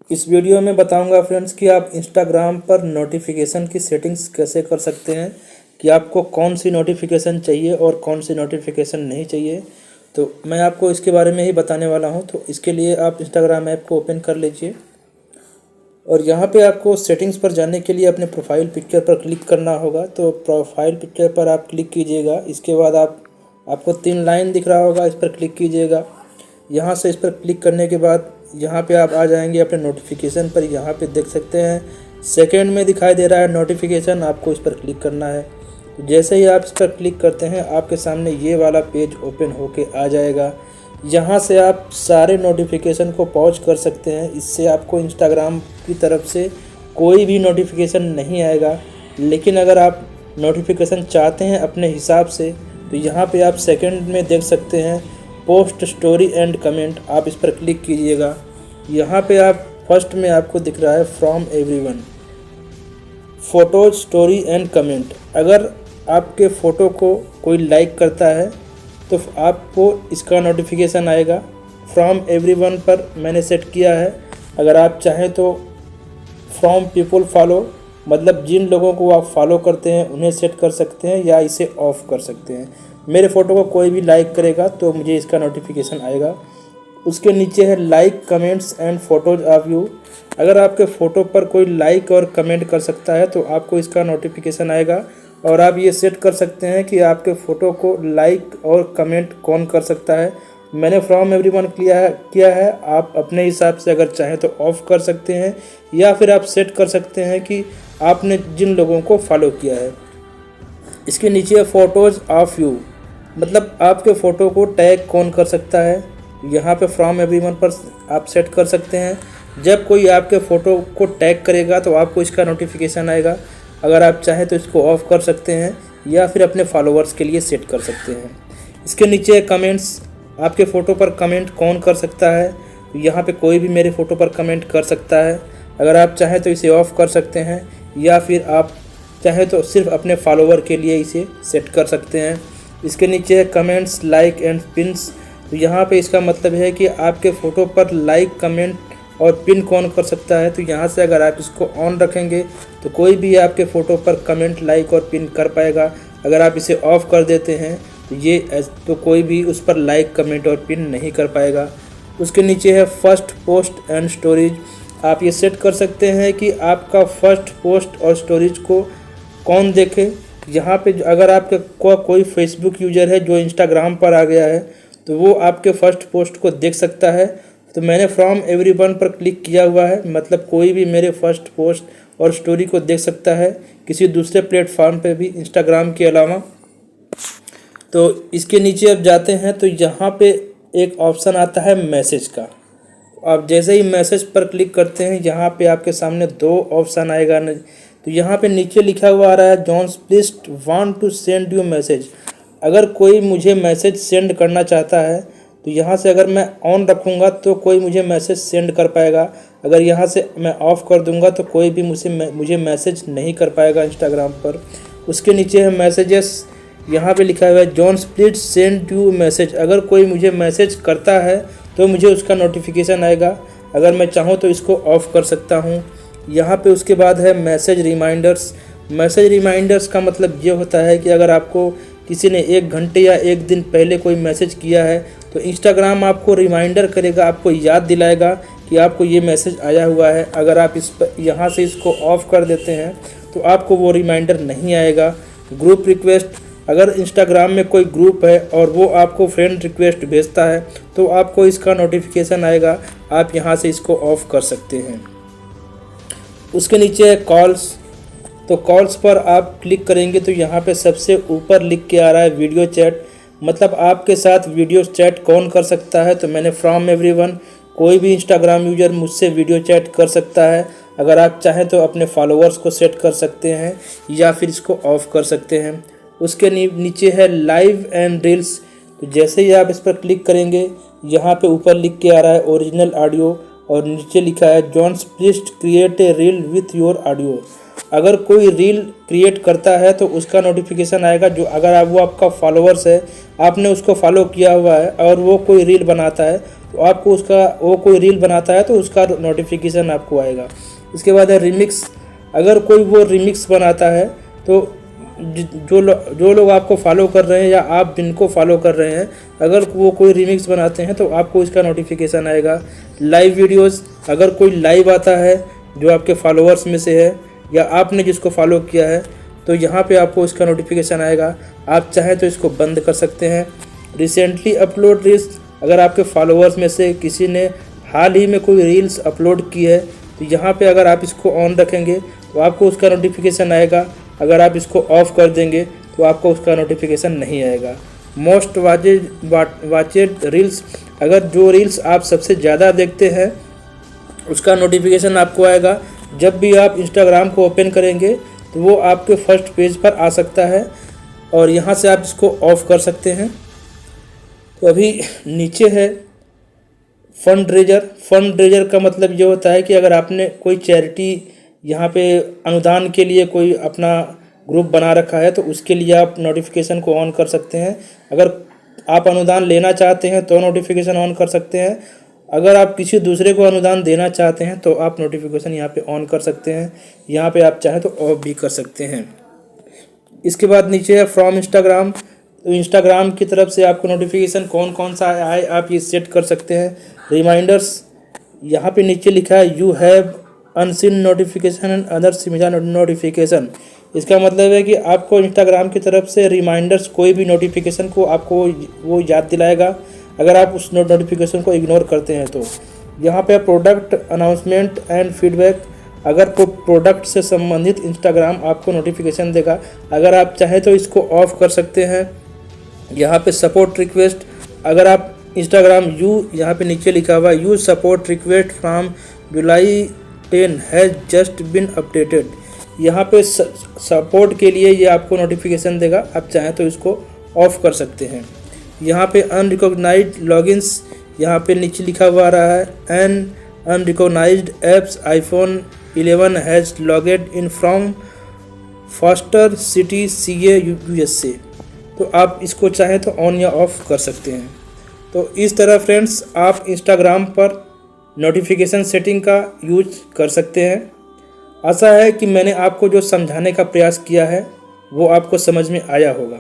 इस वीडियो में बताऊंगा फ्रेंड्स कि आप इंस्टाग्राम पर नोटिफिकेशन की सेटिंग्स कैसे कर सकते हैं, कि आपको कौन सी नोटिफिकेशन चाहिए और कौन सी नोटिफिकेशन नहीं चाहिए। तो मैं आपको इसके बारे में ही बताने वाला हूं। तो इसके लिए आप इंस्टाग्राम ऐप को ओपन कर लीजिए और यहां पे आपको सेटिंग्स पर जाने के लिए अपने प्रोफाइल पिक्चर पर क्लिक करना होगा। तो प्रोफाइल पिक्चर पर आप क्लिक कीजिएगा। इसके बाद आपको 3 लाइन दिख रहा होगा, इस पर क्लिक कीजिएगा। यहाँ से इस पर क्लिक करने के बाद यहाँ पे आप आ जाएंगे अपने नोटिफिकेशन पर। यहाँ पे देख सकते हैं सेकंड में दिखाई दे रहा है नोटिफिकेशन, आपको इस पर क्लिक करना है। तो जैसे ही आप इस पर क्लिक करते हैं आपके सामने ये वाला पेज ओपन होके आ जाएगा। यहाँ से आप सारे नोटिफिकेशन को पॉज कर सकते हैं। इससे आपको इंस्टाग्राम की तरफ से कोई भी नोटिफिकेशन नहीं आएगा। लेकिन अगर आप नोटिफिकेशन चाहते हैं अपने हिसाब से तो यहाँ पे आप सेकंड में देख सकते हैं पोस्ट स्टोरी एंड कमेंट, आप इस पर क्लिक कीजिएगा। यहाँ पे आप फर्स्ट में आपको दिख रहा है from everyone, photo story and comment. अगर आपके फ़ोटो को कोई लाइक करता है तो आपको इसका नोटिफिकेशन आएगा। फ्रॉम एवरीवन पर मैंने सेट किया है। अगर आप चाहें तो फ्रॉम पीपल फॉलो, मतलब जिन लोगों को आप फॉलो करते हैं उन्हें सेट कर सकते हैं या इसे ऑफ़ कर सकते हैं। मेरे फ़ोटो को कोई भी लाइक करेगा तो मुझे इसका नोटिफिकेशन आएगा। उसके नीचे है like comments and photos of you. अगर आपके फ़ोटो पर कोई लाइक और कमेंट कर सकता है तो आपको इसका नोटिफिकेशन आएगा। और आप ये सेट कर सकते हैं कि आपके फ़ोटो को लाइक और कमेंट कौन कर सकता है। मैंने फ्रॉम एवरीवन किया है। आप अपने हिसाब से अगर चाहें तो ऑफ़ कर सकते हैं या फिर आप सेट कर सकते हैं कि आपने जिन लोगों को फॉलो किया है। इसके नीचे फ़ोटोज़ ऑफ यू, मतलब आपके फ़ोटो को टैग कौन कर सकता है। यहाँ पे फ्रॉम एवरीवन पर आप सेट कर सकते हैं। जब कोई आपके फ़ोटो को टैग करेगा तो आपको इसका नोटिफिकेशन आएगा। अगर आप चाहें तो इसको ऑफ़ कर सकते हैं या फिर अपने फॉलोअर्स के लिए सेट कर सकते हैं। इसके नीचे कमेंट्स, आपके फ़ोटो पर कमेंट कौन कर सकता है। यहाँ पे कोई भी मेरे फ़ोटो पर कमेंट कर सकता है। अगर आप चाहें तो इसे ऑफ़ कर सकते हैं या फिर आप चाहें तो सिर्फ अपने फॉलोअर के लिए इसे सेट कर सकते हैं। इसके नीचे है कमेंट्स, लाइक एंड पिन्स। तो यहाँ पे इसका मतलब है कि आपके फ़ोटो पर लाइक, कमेंट और पिन कौन कर सकता है। तो यहाँ से अगर आप इसको ऑन रखेंगे तो कोई भी आपके फ़ोटो पर कमेंट, लाइक और पिन कर पाएगा। अगर आप इसे ऑफ़ कर देते हैं तो कोई भी उस पर लाइक, कमेंट और पिन नहीं कर पाएगा। उसके नीचे है फर्स्ट पोस्ट एंड स्टोरेज। आप ये सेट कर सकते हैं कि आपका फर्स्ट पोस्ट और स्टोरेज को कौन देखे। यहाँ पे अगर आपका कोई फेसबुक यूज़र है जो इंस्टाग्राम पर आ गया है तो वो आपके फर्स्ट पोस्ट को देख सकता है। तो मैंने फ्रॉम एवरीवन पर क्लिक किया हुआ है, मतलब कोई भी मेरे फर्स्ट पोस्ट और स्टोरी को देख सकता है किसी दूसरे प्लेटफॉर्म पे भी, इंस्टाग्राम के अलावा। तो इसके नीचे अब जाते हैं तो यहाँ पे एक ऑप्शन आता है मैसेज का। आप जैसे ही मैसेज पर क्लिक करते हैं यहाँ पे आपके सामने 2 ऑप्शन आएगा। तो यहाँ पे नीचे लिखा हुआ आ रहा है Johns please want to send you message. अगर कोई मुझे मैसेज सेंड करना चाहता है तो यहाँ से अगर मैं ऑन रखूँगा तो कोई मुझे मैसेज सेंड कर पाएगा। अगर यहाँ से मैं ऑफ़ कर दूँगा तो कोई भी मुझे मैसेज नहीं कर पाएगा इंस्टाग्राम पर। उसके नीचे है मैसेजेस। यहाँ पे लिखा हुआ है Johns please send you message. अगर कोई मुझे मैसेज करता है तो मुझे उसका नोटिफिकेशन आएगा। अगर मैं चाहूँ तो इसको ऑफ़ कर सकता हूँ। यहाँ पे उसके बाद है मैसेज रिमाइंडर्स। मैसेज रिमाइंडर्स का मतलब ये होता है कि अगर आपको किसी ने 1 घंटे या 1 दिन पहले कोई मैसेज किया है तो इंस्टाग्राम आपको रिमाइंडर करेगा, आपको याद दिलाएगा कि आपको ये मैसेज आया हुआ है। अगर आप इस पर यहाँ से इसको ऑफ़ कर देते हैं तो आपको वो रिमाइंडर नहीं आएगा। ग्रुप रिक्वेस्ट, अगर इंस्टाग्राम में कोई ग्रुप है और वो आपको फ्रेंड रिक्वेस्ट भेजता है तो आपको इसका नोटिफिकेशन आएगा। आप यहाँ से इसको ऑफ़ कर सकते हैं। उसके नीचे है कॉल्स। तो कॉल्स पर आप क्लिक करेंगे तो यहाँ पे सबसे ऊपर लिख के आ रहा है वीडियो चैट, मतलब आपके साथ वीडियो चैट कौन कर सकता है। तो मैंने फ्रॉम एवरीवन, कोई भी इंस्टाग्राम यूज़र मुझसे वीडियो चैट कर सकता है। अगर आप चाहें तो अपने फॉलोअर्स को सेट कर सकते हैं या फिर इसको ऑफ़ कर सकते हैं। उसके नीचे है लाइव एंड रील्स। तो जैसे ही आप इस पर क्लिक करेंगे यहाँ पे ऊपर लिख के आ रहा है ओरिजिनल ऑडियो और नीचे लिखा है Johns please create a reel with your audio. अगर कोई रील क्रिएट करता है तो उसका नोटिफिकेशन आएगा। जो अगर आप वो आपका फॉलोअर्स है, आपने उसको फॉलो किया हुआ है और वो कोई रील बनाता है तो आपको उसका तो उसका नोटिफिकेशन आपको आएगा। इसके बाद है रिमिक्स। अगर कोई वो रिमिक्स बनाता है तो जो लोग आपको फॉलो कर रहे हैं या आप जिनको फॉलो कर रहे हैं, अगर वो कोई रिमिक्स बनाते हैं तो आपको इसका नोटिफिकेशन आएगा। लाइव वीडियोस, अगर कोई लाइव आता है जो आपके फॉलोअर्स में से है या आपने जिसको फॉलो किया है तो यहाँ पे आपको इसका नोटिफिकेशन आएगा। आप चाहें तो इसको बंद कर सकते हैं। रिसेंटली अपलोड रील्स, अगर आपके फॉलोअर्स में से किसी ने हाल ही में कोई रील्स अपलोड की है तो यहाँ पे अगर आप इसको ऑन रखेंगे तो आपको उसका नोटिफिकेशन आएगा। अगर आप इसको ऑफ कर देंगे तो आपको उसका नोटिफिकेशन नहीं आएगा। मोस्ट वाचेड रील्स, अगर जो रील्स आप सबसे ज़्यादा देखते हैं उसका नोटिफिकेशन आपको आएगा। जब भी आप इंस्टाग्राम को ओपन करेंगे तो वो आपके फर्स्ट पेज पर आ सकता है और यहाँ से आप इसको ऑफ कर सकते हैं। तो अभी नीचे है फंड रेजर का मतलब ये होता है कि अगर आपने कोई चैरिटी यहाँ पे अनुदान के लिए कोई अपना ग्रुप बना रखा है तो उसके लिए आप नोटिफिकेशन को ऑन कर सकते हैं। अगर आप अनुदान लेना चाहते हैं तो नोटिफिकेशन ऑन कर सकते हैं। अगर आप किसी दूसरे को अनुदान देना चाहते हैं तो आप नोटिफिकेशन यहाँ पे ऑन कर सकते हैं। यहाँ पे आप चाहें तो ऑफ भी कर सकते हैं। इसके बाद नीचे है फ्रॉम इंस्टाग्राम। तो इंस्टाग्राम की तरफ से आपको नोटिफिकेशन कौन कौन सा आए आप ये सेट कर सकते हैं। रिमाइंडर्स, यहाँ पे नीचे लिखा है you have unseen notification and other similar notification. इसका मतलब है कि आपको इंस्टाग्राम की तरफ से रिमाइंडर्स, कोई भी नोटिफिकेशन को आपको वो याद दिलाएगा अगर आप उस नोटिफिकेशन को इग्नोर करते हैं तो। यहाँ पे प्रोडक्ट अनाउंसमेंट एंड फीडबैक, अगर कोई प्रोडक्ट से संबंधित इंस्टाग्राम आपको नोटिफिकेशन देगा। अगर आप चाहें तो इसको ऑफ कर सकते हैं। यहाँ पे सपोर्ट रिक्वेस्ट, अगर आप इंस्टाग्राम यहाँ पे नीचे लिखा हुआ you support request from July 10 has just been updated. यहाँ पे सपोर्ट के लिए ये आपको नोटिफिकेशन देगा। आप चाहें तो इसको ऑफ कर सकते हैं। यहाँ पे अनरिकॉग्नाइज्ड लॉगिन्स, यहाँ पे नीचे लिखा हुआ रहा है an unrecognised apps iPhone 11 has logged in from Foster City CA USA। तो आप इसको चाहें तो ऑन या ऑफ कर सकते हैं। तो इस तरह फ्रेंड्स आप इंस्टाग्राम पर नोटिफिकेशन सेटिंग का यूज कर सकते हैं। आशा है कि मैंने आपको जो समझाने का प्रयास किया है वो आपको समझ में आया होगा।